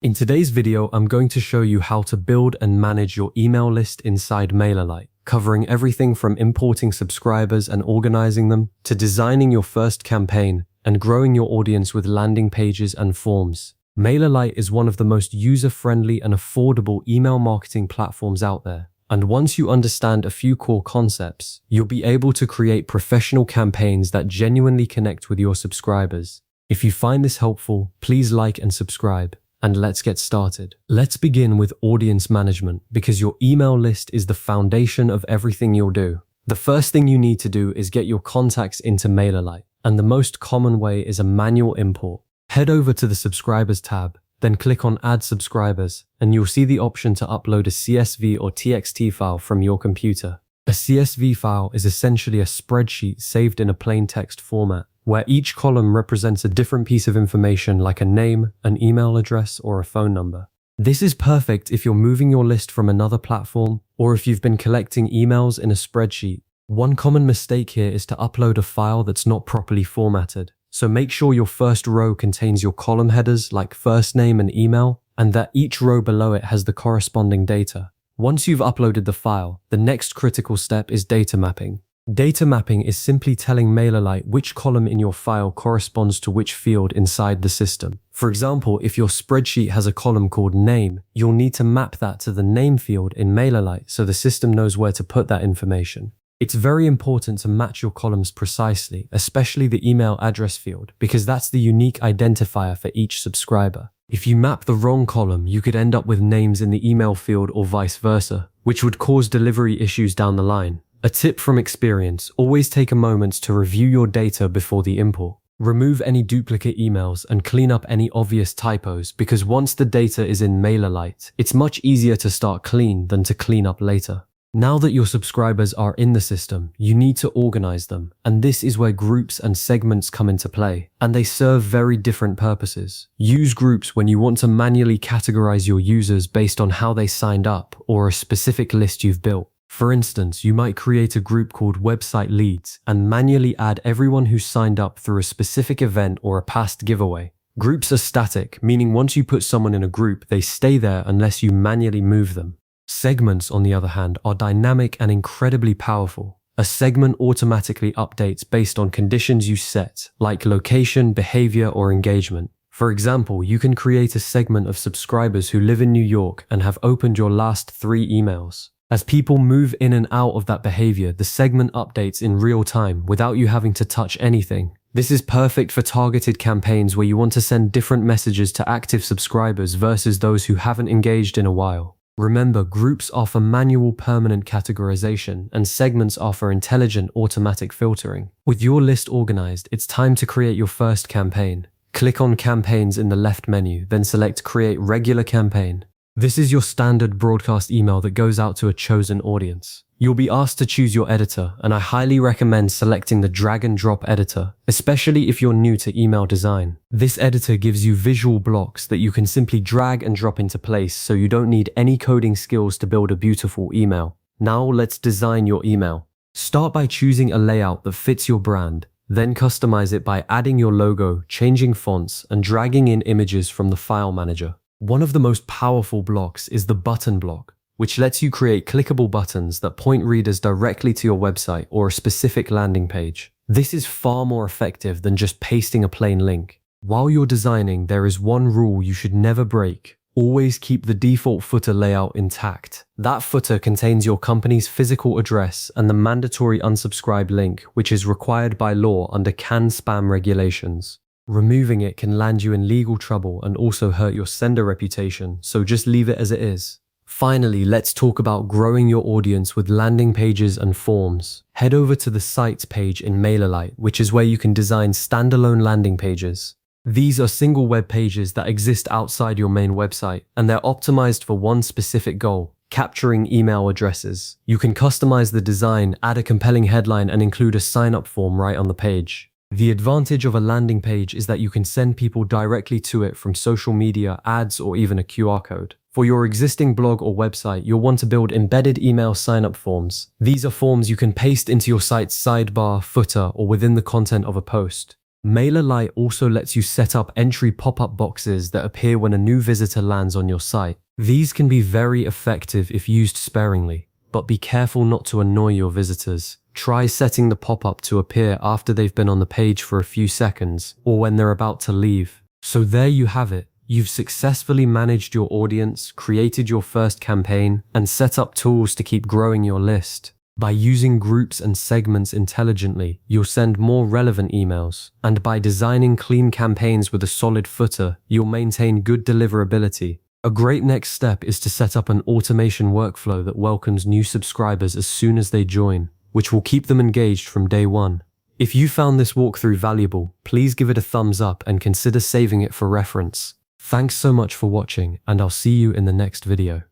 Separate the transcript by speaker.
Speaker 1: In today's video, I'm going to show you how to build and manage your email list inside MailerLite, covering everything from importing subscribers and organizing them, to designing your first campaign and growing your audience with landing pages and forms. MailerLite is one of the most user-friendly and affordable email marketing platforms out there. And once you understand a few core concepts, you'll be able to create professional campaigns that genuinely connect with your subscribers. If you find this helpful, please like and subscribe. And let's get started. Let's begin with audience management, because your email list is the foundation of everything you'll do. The first thing you need to do is get your contacts into MailerLite, and the most common way is a manual import. Head over to the Subscribers tab, then click on Add Subscribers, and you'll see the option to upload a CSV or TXT file from your computer. A CSV file is essentially a spreadsheet saved in a plain text format, where each column represents a different piece of information like a name, an email address, or a phone number. This is perfect if you're moving your list from another platform or if you've been collecting emails in a spreadsheet. One common mistake here is to upload a file that's not properly formatted. So make sure your first row contains your column headers like first name and email, and that each row below it has the corresponding data. Once you've uploaded the file, the next critical step is data mapping. Data mapping is simply telling MailerLite which column in your file corresponds to which field inside the system. For example, if your spreadsheet has a column called Name, you'll need to map that to the Name field in MailerLite so the system knows where to put that information. It's very important to match your columns precisely, especially the email address field, because that's the unique identifier for each subscriber. If you map the wrong column, you could end up with names in the email field or vice versa, which would cause delivery issues down the line. A tip from experience: always take a moment to review your data before the import. Remove any duplicate emails and clean up any obvious typos, because once the data is in MailerLite, it's much easier to start clean than to clean up later. Now that your subscribers are in the system, you need to organize them, and this is where groups and segments come into play, and they serve very different purposes. Use groups when you want to manually categorize your users based on how they signed up or a specific list you've built. For instance, you might create a group called Website Leads and manually add everyone who signed up through a specific event or a past giveaway. Groups are static, meaning once you put someone in a group, they stay there unless you manually move them. Segments, on the other hand, are dynamic and incredibly powerful. A segment automatically updates based on conditions you set, like location, behavior, or engagement. For example, you can create a segment of subscribers who live in New York and have opened your last 3 emails. As people move in and out of that behavior, the segment updates in real time without you having to touch anything. This is perfect for targeted campaigns where you want to send different messages to active subscribers versus those who haven't engaged in a while. Remember, groups offer manual permanent categorization and segments offer intelligent automatic filtering. With your list organized, it's time to create your first campaign. Click on Campaigns in the left menu, then select Create Regular Campaign. This is your standard broadcast email that goes out to a chosen audience. You'll be asked to choose your editor, and I highly recommend selecting the drag and drop editor, especially if you're new to email design. This editor gives you visual blocks that you can simply drag and drop into place, so you don't need any coding skills to build a beautiful email. Now let's design your email. Start by choosing a layout that fits your brand, then customize it by adding your logo, changing fonts, and dragging in images from the file manager. One of the most powerful blocks is the button block, which lets you create clickable buttons that point readers directly to your website or a specific landing page. This is far more effective than just pasting a plain link. While you're designing, there is one rule you should never break. Always keep the default footer layout intact. That footer contains your company's physical address and the mandatory unsubscribe link, which is required by law under CAN spam regulations. Removing it can land you in legal trouble and also hurt your sender reputation, so just leave it as it is. Finally, let's talk about growing your audience with landing pages and forms. Head over to the Sites page in MailerLite, which is where you can design standalone landing pages. These are single web pages that exist outside your main website, and they're optimized for one specific goal: capturing email addresses. You can customize the design, add a compelling headline, and include a sign-up form right on the page. The advantage of a landing page is that you can send people directly to it from social media, ads, or even a QR code. For your existing blog or website, you'll want to build embedded email sign-up forms. These are forms you can paste into your site's sidebar, footer, or within the content of a post. MailerLite also lets you set up entry pop-up boxes that appear when a new visitor lands on your site. These can be very effective if used sparingly, but be careful not to annoy your visitors. Try setting the pop-up to appear after they've been on the page for a few seconds or when they're about to leave. So there you have it. You've successfully managed your audience, created your first campaign, and set up tools to keep growing your list. By using groups and segments intelligently, you'll send more relevant emails. And by designing clean campaigns with a solid footer, you'll maintain good deliverability. A great next step is to set up an automation workflow that welcomes new subscribers as soon as they join, which will keep them engaged from day one. If you found this walkthrough valuable, please give it a thumbs up and consider saving it for reference. Thanks so much for watching, and I'll see you in the next video.